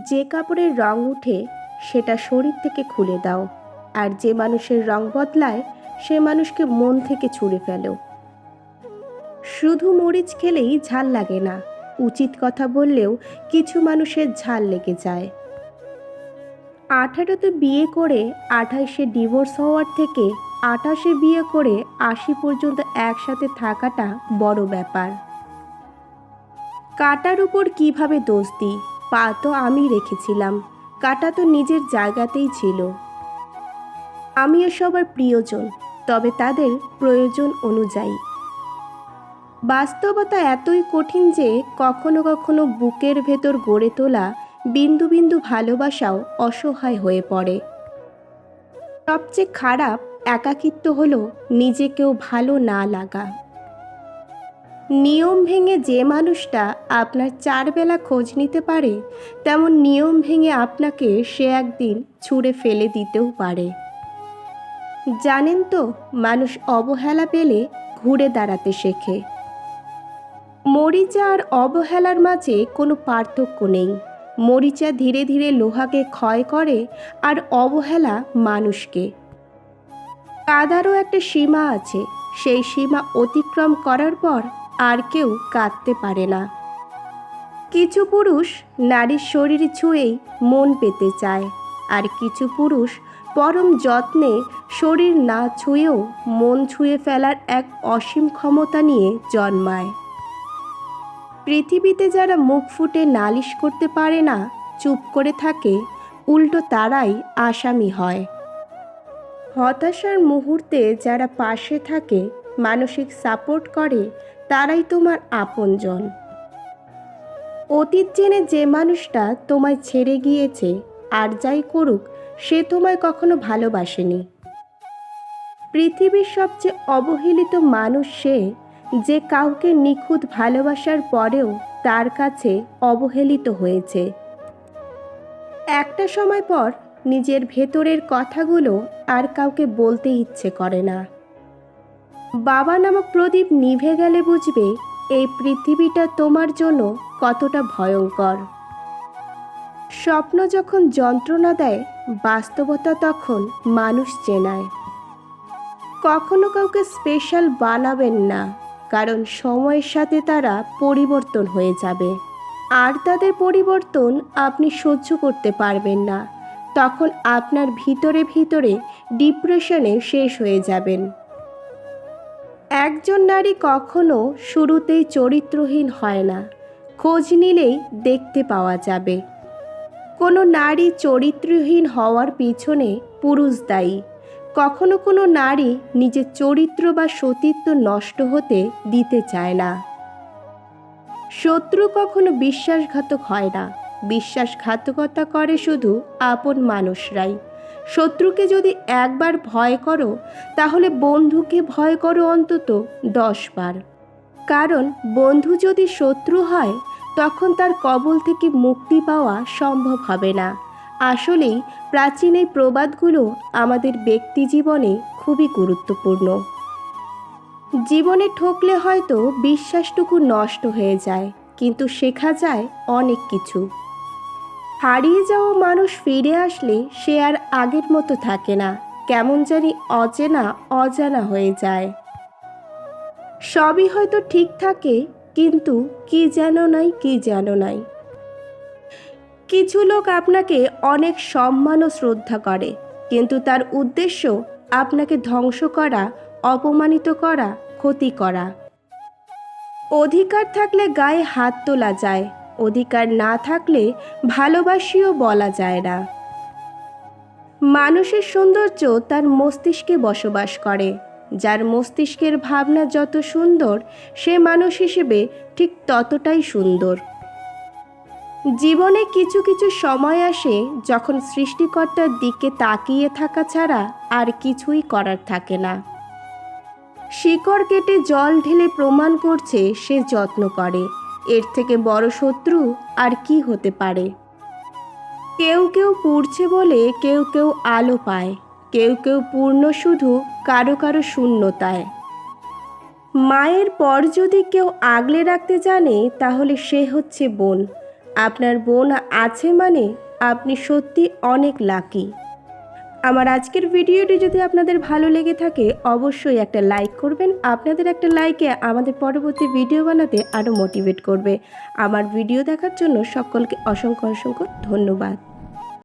যে কাপড়ের রং উঠে সেটা শরীর থেকে খুলে দাও, আর যে মানুষের রং বদলায় সে মানুষকে মন থেকে ছুঁড়ে ফেলো। শুধু মরিচ খেলেই ঝাল লাগে না, উচিত কথা বললেও কিছু মানুষের ঝাল লেগে যায়। 18তে বিয়ে করে 28-এ ডিভোর্স হওয়ার থেকে 28-এ বিয়ে করে 80 পর্যন্ত একসাথে থাকাটা বড় ব্যাপার। কাটার উপর কিভাবে দোষ দিই? পা তো আমি রেখেছিলাম, কাটা তো নিজের জায়গাতেই ছিল। আমিও সবার প্রিয়জন, তবে তাদের প্রয়োজন অনুযায়ী। বাস্তবতা এতই কঠিন যে কখনো কখনো বুকের ভেতর গড়ে তোলা বিন্দু বিন্দু ভালোবাসাও অসহায় হয়ে পড়ে। সবচেয়ে খারাপ একাকিত্ব হলো নিজেকেও ভালো না লাগা। নিয়ম ভেঙে যে মানুষটা আপনার 4 বেলা খোঁজ নিতে পারে, তেমন নিয়ম ভেঙে আপনাকে সে একদিন ছুঁড়ে ফেলে দিতেও পারে। জানেন তো, মানুষ অবহেলা পেলে ঘুরে দাঁড়াতে শেখে। মরিচা আর অবহেলার মাঝে কোনো পার্থক্য নেই। মরিচা ধীরে ধীরে লোহাকে ক্ষয় করে, আর অবহেলা মানুষকে। কাদারও একটা সীমা আছে, সেই সীমা অতিক্রম করার পর আর কেউ কাঁদতে পারে না। কিছু পুরুষ নারীর শরীর ছুঁয়েই মন পেতে চায়, আর কিছু পুরুষ পরম যত্নে শরীর না ছুঁয়েও মন ছুঁয়ে ফেলার এক অসীম ক্ষমতা নিয়ে জন্মায়। পৃথিবীতে যারা মুখ ফুটে নালিশ করতে পারে না, চুপ করে থাকে, উল্টো তারাই আসামি হয়। হতাশার মুহূর্তে যারা পাশে থাকে, মানসিক সাপোর্ট করে, তারাই তোমার আপনজন। অতীত জেনে যে মানুষটা তোমায় ছেড়ে গিয়েছে, আর যাই করুক সে তোমায় কখনো ভালোবাসেনি। পৃথিবীর সবচেয়ে অবহেলিত মানুষ সে, যে কাউকে নিখুঁত ভালোবাসার পরেও তার কাছে অবহেলিত হয়েছে। একটা সময় পর নিজের ভেতরের কথাগুলো আর কাউকে বলতে ইচ্ছে করে না। বাবা নামক প্রদীপ নিভে গেলে বুঝবে এই পৃথিবীটা তোমার জন্য কতটা ভয়ঙ্কর। স্বপ্ন যখন যন্ত্রণা দেয়, বাস্তবতা তখন মানুষ চেনায়। কখনো কাউকে স্পেশাল বানাবেন না, কারণ সময়ের সাথে তারা পরিবর্তন হয়ে যাবে, আর তাদের পরিবর্তন আপনি সহ্য করতে পারবেন না। তখন আপনার ভিতরে ভিতরে ডিপ্রেশনে শেষ হয়ে যাবেন। একজন নারী কখনো শুরুতেই চরিত্রহীন হয় না, খোঁজ নিলেই দেখতে পাওয়া যাবে। কোনো নারী চরিত্রহীন হওয়ার পিছনে পুরুষ দায়ী। কখনো কোনো নারী নিজের চরিত্র বা সতীত্ব নষ্ট হতে দিতে চায় না। শত্রু কখনো বিশ্বাসঘাতক হয় না, বিশ্বাসঘাতকতা করে শুধু আপন মানুষরাই। শত্রুকে যদি একবার ভয় করো, তাহলে বন্ধুকে ভয় করো অন্তত 10 বার। কারণ বন্ধু যদি শত্রু হয়, তখন তার কবল থেকে মুক্তি পাওয়া সম্ভব হবে না। আসলেই প্রাচীন এই প্রবাদগুলো আমাদের ব্যক্তি জীবনে খুবই গুরুত্বপূর্ণ। জীবনে ঠকলে হয়তো বিশ্বাসটুকু নষ্ট হয়ে যায়, কিন্তু শেখা যায় অনেক কিছু। হারিয়ে যাওয়া মানুষ ফিরে আসলে সে আর আগের মতো থাকে না, কেমন জানি অচেনা অজানা হয়ে যায়। সবই হয়তো ঠিক থাকে, কিন্তু কি যেন নাই, কি যেন নাই। কিছু লোক আপনাকে অনেক সম্মান ও শ্রদ্ধা করে, কিন্তু তার উদ্দেশ্য আপনাকে ধ্বংস করা, অপমানিত করা, ক্ষতি করা। অধিকার থাকলে গায়ে হাত তোলা যায়, অধিকার না থাকলে ভালোবাসিও বলা যায় না। মানুষের সৌন্দর্য তার মস্তিষ্কে বসবাস করে। যার মস্তিষ্কের ভাবনা যত সুন্দর, সে মানুষ হিসেবে ঠিক ততটাই সুন্দর। জীবনে কিছু কিছু সময় আসে যখন সৃষ্টিকর্তার দিকে তাকিয়ে থাকা ছাড়া আর কিছুই করার থাকে না। শিকড় কেটে জল ঢেলে প্রমাণ করছে সে যত্ন করে। এর থেকে বড় শত্রু আর কি হতে পারে? কেউ কেউ পুড়ছে বলে কেউ কেউ আলো পায়, কেউ কেউ পূর্ণ শুধু কারো কারো শূন্যতায়। মায়ের পর যদি কেউ আগলে রাখতে জানে, তাহলে সে হচ্ছে বোন। আপনার বোন আছে মানে আপনি সত্যি অনেক লাকি। আমার আজকের ভিডিওটি যদি আপনাদের ভালো লেগে থাকে অবশ্যই একটা লাইক করবেন। আপনাদের একটা লাইকে আমাদের পরবর্তী ভিডিও বানাতে আরও মোটিভেট করবে। আমার ভিডিও দেখার জন্য সকলকে অসংখ্য অসংখ্য ধন্যবাদ।